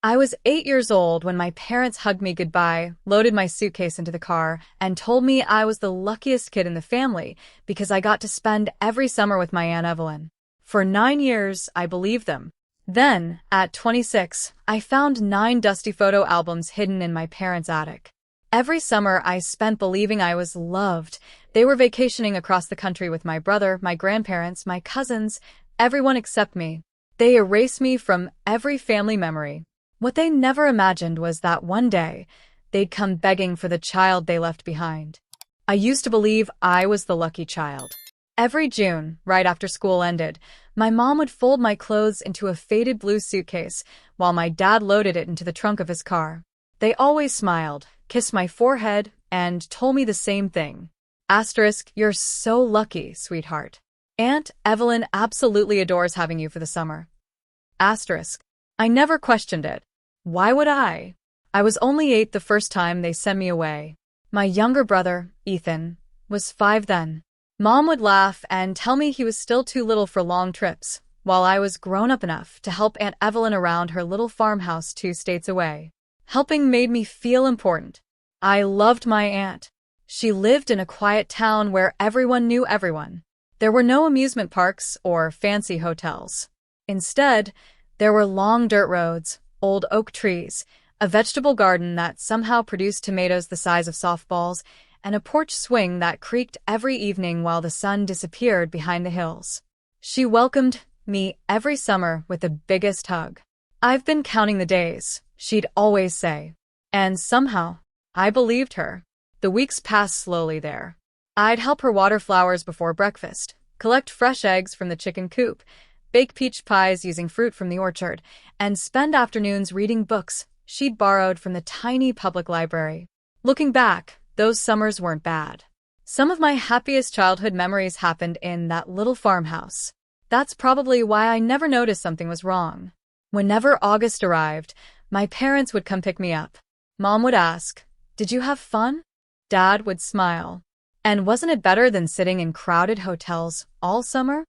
I was 8 years old when my parents hugged me goodbye, loaded my suitcase into the car, and told me I was the luckiest kid in the family because I got to spend every summer with my Aunt Evelyn. For 9 years, I believed them. Then, at 26, I found 9 dusty photo albums hidden in my parents' attic. Every summer, I spent believing I was loved. They were vacationing across the country with my brother, my grandparents, my cousins, everyone except me. They erased me from every family memory. What they never imagined was that one day, they'd come begging for the child they left behind. I used to believe I was the lucky child. Every June, right after school ended, my mom would fold my clothes into a faded blue suitcase while my dad loaded it into the trunk of his car. They always smiled, kissed my forehead, and told me the same thing. Asterisk, you're so lucky, sweetheart. Aunt Evelyn absolutely adores having you for the summer. Asterisk. I never questioned it. Why would I? I was only 8 the first time they sent me away. My younger brother, Ethan, was 5 then. Mom would laugh and tell me he was still too little for long trips, while I was grown up enough to help Aunt Evelyn around her little farmhouse 2 states away. Helping made me feel important. I loved my aunt. She lived in a quiet town where everyone knew everyone. There were no amusement parks or fancy hotels. Instead, there were long dirt roads, old oak trees, a vegetable garden that somehow produced tomatoes the size of softballs, and a porch swing that creaked every evening while the sun disappeared behind the hills. She welcomed me every summer with the biggest hug. I've been counting the days, she'd always say. And somehow, I believed her. The weeks passed slowly there. I'd help her water flowers before breakfast, collect fresh eggs from the chicken coop, bake peach pies using fruit from the orchard, and spend afternoons reading books she'd borrowed from the tiny public library. Looking back, those summers weren't bad. Some of my happiest childhood memories happened in that little farmhouse. That's probably why I never noticed something was wrong. Whenever August arrived, my parents would come pick me up. Mom would ask, "Did you have fun?" Dad would smile. "And wasn't it better than sitting in crowded hotels all summer?"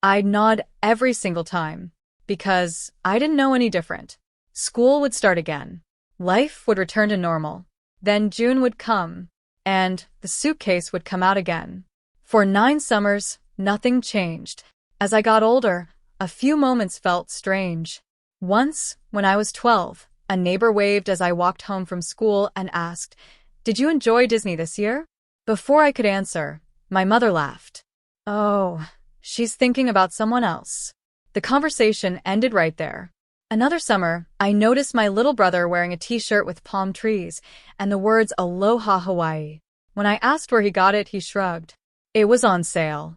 I'd nod every single time, because I didn't know any different. School would start again. Life would return to normal. Then June would come, and the suitcase would come out again. For 9 summers, nothing changed. As I got older, a few moments felt strange. Once, when I was 12, a neighbor waved as I walked home from school and asked, "Did you enjoy Disney this year?" Before I could answer, my mother laughed. "Oh, she's thinking about someone else." The conversation ended right there. Another summer, I noticed my little brother wearing a t-shirt with palm trees and the words Aloha Hawaii. When I asked where he got it, he shrugged. It was on sale.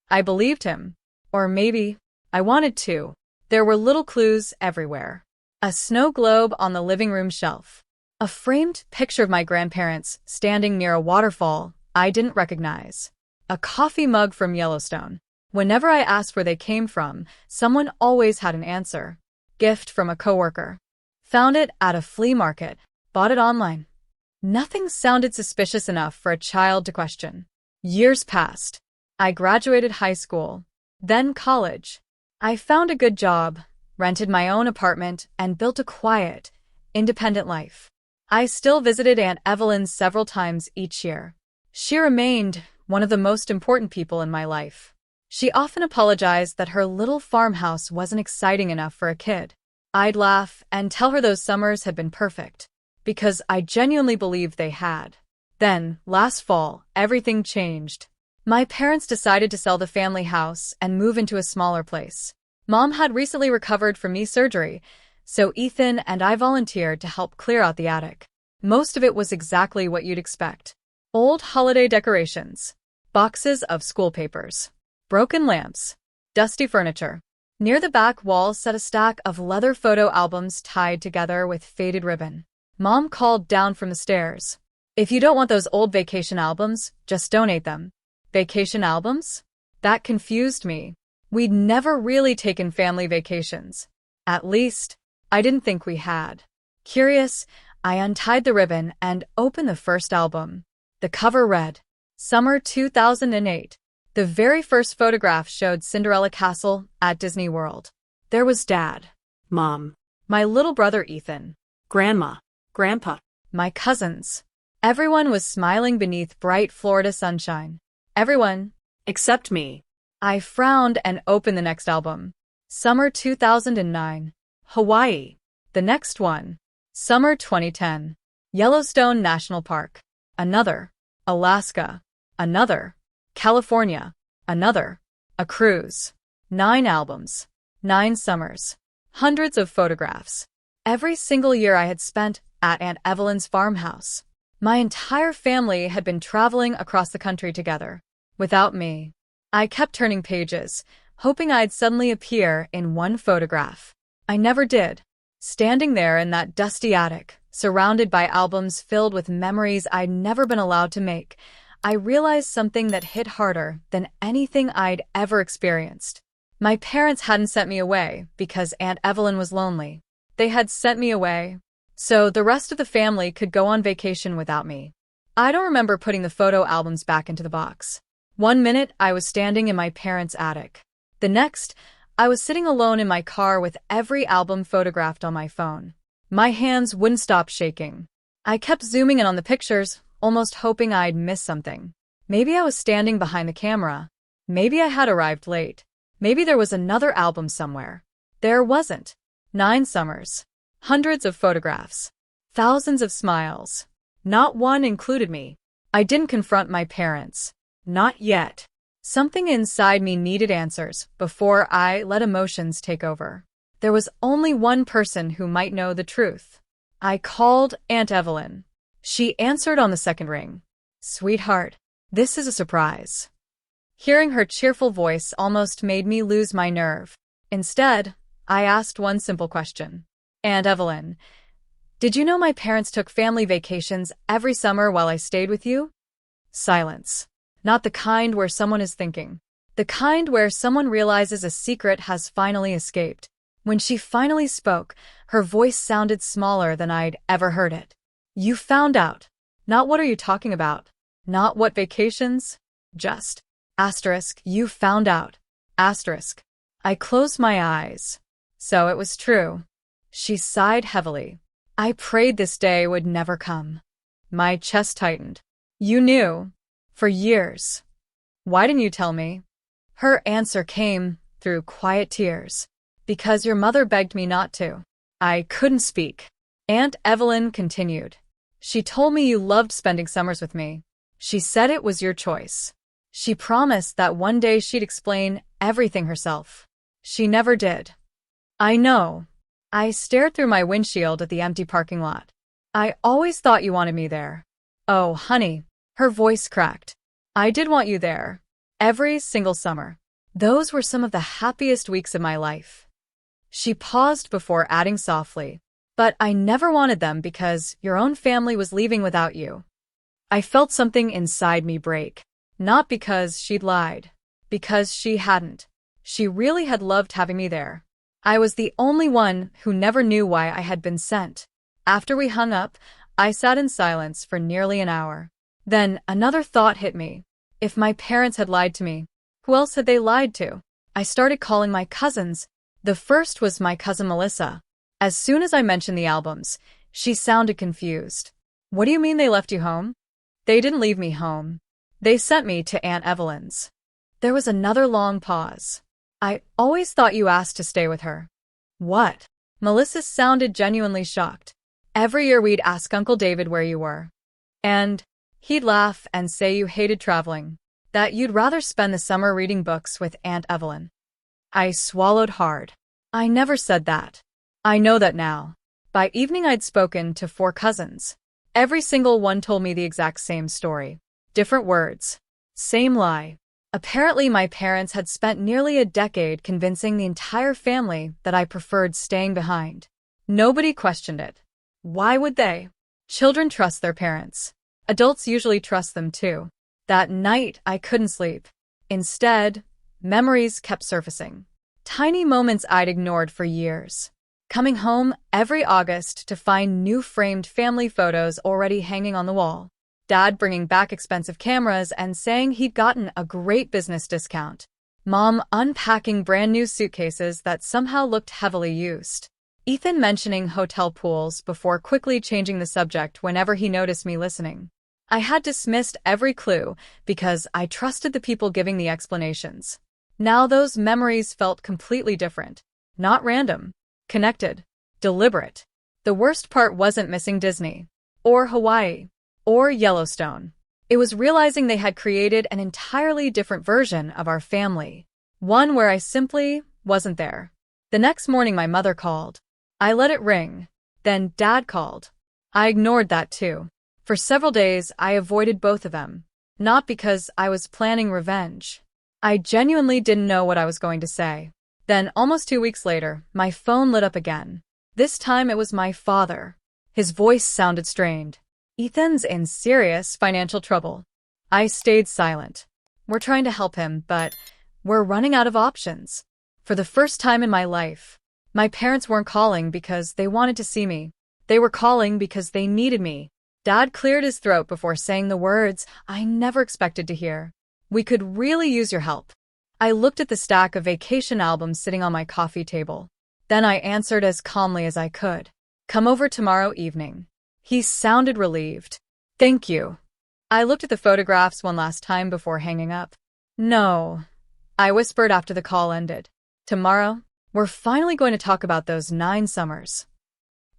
I believed him. Or maybe I wanted to. There were little clues everywhere. A snow globe on the living room shelf. A framed picture of my grandparents standing near a waterfall I didn't recognize. A coffee mug from Yellowstone. Whenever I asked where they came from, someone always had an answer. Gift from a coworker. Found it at a flea market. Bought it online. Nothing sounded suspicious enough for a child to question. Years passed. I graduated high school, then college. I found a good job, rented my own apartment, and built a quiet, independent life. I still visited Aunt Evelyn several times each year. She remained one of the most important people in my life. She often apologized that her little farmhouse wasn't exciting enough for a kid. I'd laugh and tell her those summers had been perfect, because I genuinely believed they had. Then, last fall, everything changed. My parents decided to sell the family house and move into a smaller place. Mom had recently recovered from knee surgery, so Ethan and I volunteered to help clear out the attic. Most of it was exactly what you'd expect. Old holiday decorations, boxes of school papers, broken lamps, dusty furniture. Near the back wall sat a stack of leather photo albums tied together with faded ribbon. Mom called down from the stairs. "If you don't want those old vacation albums, just donate them." Vacation albums? That confused me. We'd never really taken family vacations. At least, I didn't think we had. Curious, I untied the ribbon and opened the first album. The cover read, Summer 2008. The very first photograph showed Cinderella Castle at Disney World. There was Dad. Mom. my little brother Ethan, Grandma, Grandpa. my cousins. Everyone was smiling beneath bright Florida sunshine. Everyone. Except me. I frowned and opened the next album. Summer 2009. Hawaii. The next one. Summer 2010. Yellowstone National Park. Another. Alaska. Another. California. Another. A cruise. 9 albums. 9 summers. Hundreds of photographs. Every single year I had spent at Aunt Evelyn's farmhouse. My entire family had been traveling across the country together. Without me. I kept turning pages, hoping I'd suddenly appear in one photograph. I never did. Standing there in that dusty attic, surrounded by albums filled with memories I'd never been allowed to make, I realized something that hit harder than anything I'd ever experienced. My parents hadn't sent me away because Aunt Evelyn was lonely. They had sent me away so the rest of the family could go on vacation without me. I don't remember putting the photo albums back into the box. One minute, I was standing in my parents' attic. The next, I was sitting alone in my car with every album photographed on my phone. My hands wouldn't stop shaking. I kept zooming in on the pictures, almost hoping I'd miss something. Maybe I was standing behind the camera. Maybe I had arrived late. Maybe there was another album somewhere. There wasn't. 9 summers. Hundreds of photographs. Thousands of smiles. Not one included me. I didn't confront my parents. Not yet. Something inside me needed answers before I let emotions take over. There was only one person who might know the truth. I called Aunt Evelyn. She answered on the second ring. Sweetheart, this is a surprise. Hearing her cheerful voice almost made me lose my nerve. Instead, I asked one simple question. Aunt Evelyn, did you know my parents took family vacations every summer while I stayed with you? Silence. Not the kind where someone is thinking. The kind where someone realizes a secret has finally escaped. When she finally spoke, her voice sounded smaller than I'd ever heard it. You found out. Not what are you talking about? Not what vacations? Just. Asterisk, you found out. Asterisk. I closed my eyes. So it was true. She sighed heavily. I prayed this day would never come. My chest tightened. You knew. For years. Why didn't you tell me? Her answer came through quiet tears. Because your mother begged me not to. I couldn't speak. Aunt Evelyn continued. She told me you loved spending summers with me. She said it was your choice. She promised that one day she'd explain everything herself. She never did. I know. I stared through my windshield at the empty parking lot. I always thought you wanted me there. Oh, honey. Her voice cracked. I did want you there. Every single summer. Those were some of the happiest weeks of my life. She paused before adding softly, but I never wanted them because your own family was leaving without you. I felt something inside me break. Not because she'd lied. Because she hadn't. She really had loved having me there. I was the only one who never knew why I had been sent. After we hung up, I sat in silence for nearly an hour. Then another thought hit me. If my parents had lied to me, who else had they lied to? I started calling my cousins. The first was my cousin Melissa. As soon as I mentioned the albums, she sounded confused. What do you mean they left you home? They didn't leave me home. They sent me to Aunt Evelyn's. There was another long pause. I always thought you asked to stay with her. What? Melissa sounded genuinely shocked. Every year we'd ask Uncle David where you were. And he'd laugh and say you hated traveling, that you'd rather spend the summer reading books with Aunt Evelyn. I swallowed hard. I never said that. I know that now. By evening I'd spoken to 4 cousins. Every single one told me the exact same story. Different words. Same lie. Apparently my parents had spent nearly a decade convincing the entire family that I preferred staying behind. Nobody questioned it. Why would they? Children trust their parents. Adults usually trust them too. That night I couldn't sleep. Instead, memories kept surfacing. Tiny moments I'd ignored for years. Coming home every August to find new framed family photos already hanging on the wall. Dad bringing back expensive cameras and saying he'd gotten a great business discount. Mom unpacking brand new suitcases that somehow looked heavily used. Ethan mentioning hotel pools before quickly changing the subject whenever he noticed me listening. I had dismissed every clue because I trusted the people giving the explanations. Now those memories felt completely different. Not random. Connected. Deliberate. The worst part wasn't missing Disney. Or Hawaii. Or Yellowstone. It was realizing they had created an entirely different version of our family. One where I simply wasn't there. The next morning my mother called. I let it ring. Then Dad called. I ignored that too. For several days I avoided both of them. Not because I was planning revenge. I genuinely didn't know what I was going to say. Then, almost 2 weeks later, my phone lit up again. This time it was my father. His voice sounded strained. Ethan's in serious financial trouble. I stayed silent. We're trying to help him, but we're running out of options. For the first time in my life, my parents weren't calling because they wanted to see me. They were calling because they needed me. Dad cleared his throat before saying the words I never expected to hear. We could really use your help. I looked at the stack of vacation albums sitting on my coffee table. Then I answered as calmly as I could. Come over tomorrow evening. He sounded relieved. Thank you. I looked at the photographs one last time before hanging up. No, I whispered after the call ended. Tomorrow, we're finally going to talk about those 9 summers.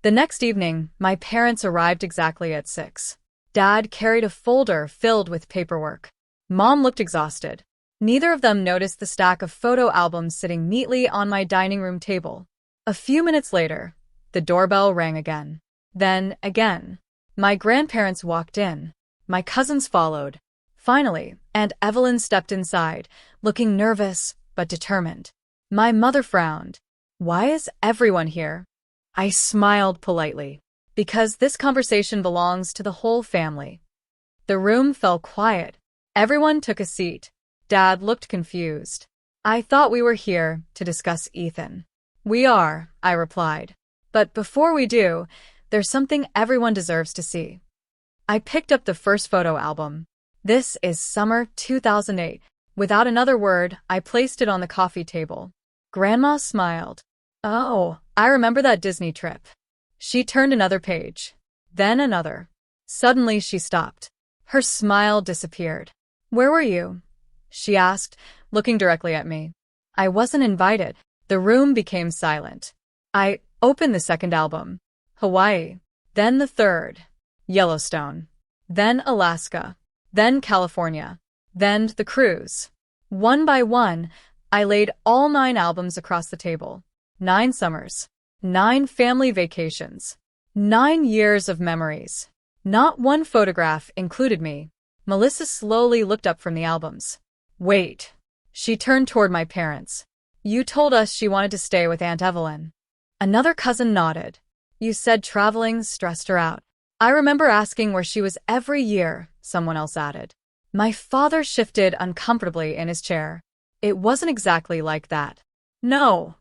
The next evening, my parents arrived exactly at 6. Dad carried a folder filled with paperwork. Mom looked exhausted. Neither of them noticed the stack of photo albums sitting neatly on my dining room table. A few minutes later, the doorbell rang again. Then again. My grandparents walked in. My cousins followed. Finally, Aunt Evelyn stepped inside, looking nervous but determined. My mother frowned. Why is everyone here? I smiled politely. Because this conversation belongs to the whole family. The room fell quiet. Everyone took a seat. Dad looked confused. I thought we were here to discuss Ethan. We are, I replied. But before we do, there's something everyone deserves to see. I picked up the first photo album. This is summer 2008. Without another word, I placed it on the coffee table. Grandma smiled. Oh, I remember that Disney trip. She turned another page. Then another. Suddenly she stopped. Her smile disappeared. Where were you? She asked, looking directly at me. I wasn't invited. The room became silent. I opened the second album. Hawaii. Then the third. Yellowstone. Then Alaska. Then California. Then the cruise. One by one, I laid all 9 albums across the table. 9 summers. 9 family vacations. 9 years of memories. Not one photograph included me. Melissa slowly looked up from the albums. Wait. She turned toward my parents. You told us she wanted to stay with Aunt Evelyn. Another cousin nodded. You said traveling stressed her out. I remember asking where she was every year, someone else added. My father shifted uncomfortably in his chair. It wasn't exactly like that. No.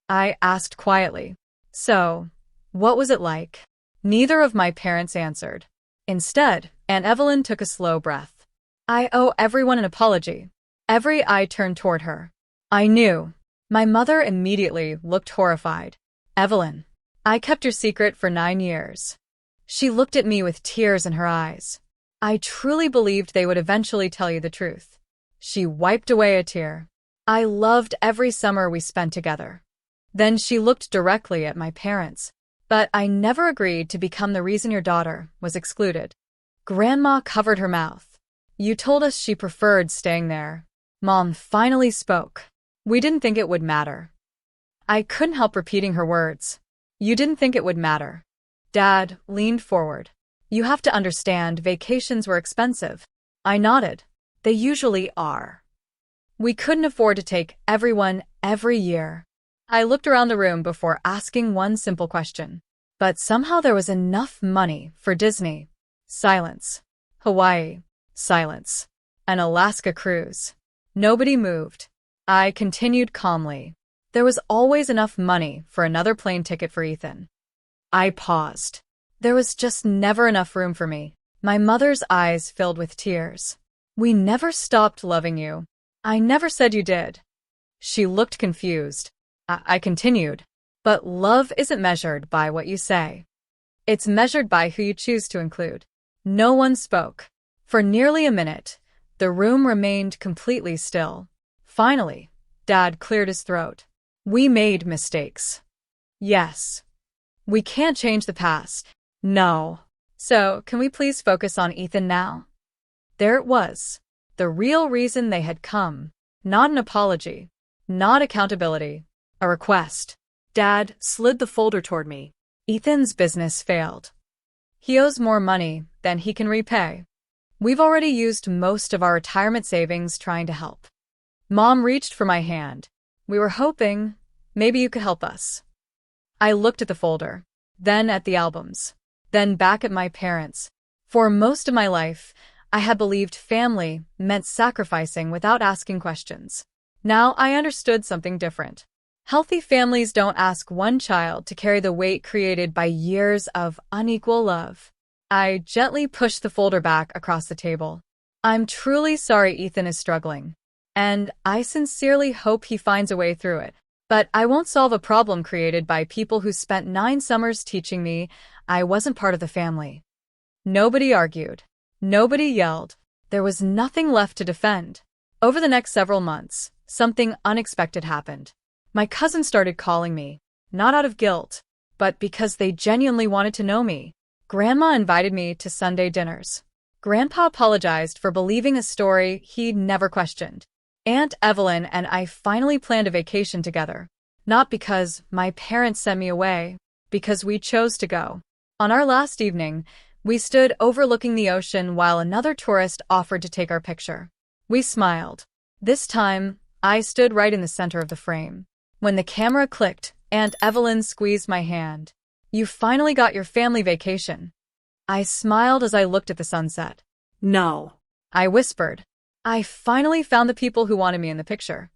I asked quietly. So, what was it like? Neither of my parents answered. Instead, Aunt Evelyn took a slow breath. I owe everyone an apology. Every eye turned toward her. I knew. My mother immediately looked horrified. Evelyn, I kept your secret for 9 years. She looked at me with tears in her eyes. I truly believed they would eventually tell you the truth. She wiped away a tear. I loved every summer we spent together. Then she looked directly at my parents. But I never agreed to become the reason your daughter was excluded. Grandma covered her mouth. You told us she preferred staying there. Mom finally spoke. We didn't think it would matter. I couldn't help repeating her words. You didn't think it would matter. Dad leaned forward. You have to understand, vacations were expensive. I nodded. They usually are. We couldn't afford to take everyone every year. I looked around the room before asking one simple question. But somehow there was enough money for Disney. Silence. Hawaii. Silence. An Alaska cruise. Nobody moved. I continued calmly. There was always enough money for another plane ticket for Ethan. I paused. There was just never enough room for me. My mother's eyes filled with tears. We never stopped loving you. I never said you did. She looked confused. I continued. But love isn't measured by what you say. It's measured by who you choose to include. No one spoke. For nearly a minute, the room remained completely still. Finally, Dad cleared his throat. We made mistakes. Yes. We can't change the past. No. So, can we please focus on Ethan now? There it was. The real reason they had come. Not an apology. Not accountability. A request. Dad slid the folder toward me. Ethan's business failed. He owes more money than he can repay. We've already used most of our retirement savings trying to help. Mom reached for my hand. We were hoping maybe you could help us. I looked at the folder, then at the albums, then back at my parents. For most of my life, I had believed family meant sacrificing without asking questions. Now I understood something different. Healthy families don't ask one child to carry the weight created by years of unequal love. I gently pushed the folder back across the table. I'm truly sorry Ethan is struggling, and I sincerely hope he finds a way through it. But I won't solve a problem created by people who spent 9 summers teaching me I wasn't part of the family. Nobody argued. Nobody yelled. There was nothing left to defend. Over the next several months, something unexpected happened. My cousins started calling me, not out of guilt, but because they genuinely wanted to know me. Grandma invited me to Sunday dinners. Grandpa apologized for believing a story he'd never questioned. Aunt Evelyn and I finally planned a vacation together. Not because my parents sent me away, because we chose to go. On our last evening, we stood overlooking the ocean while another tourist offered to take our picture. We smiled. This time, I stood right in the center of the frame. When the camera clicked, Aunt Evelyn squeezed my hand. You finally got your family vacation. I smiled as I looked at the sunset. No. I whispered. I finally found the people who wanted me in the picture.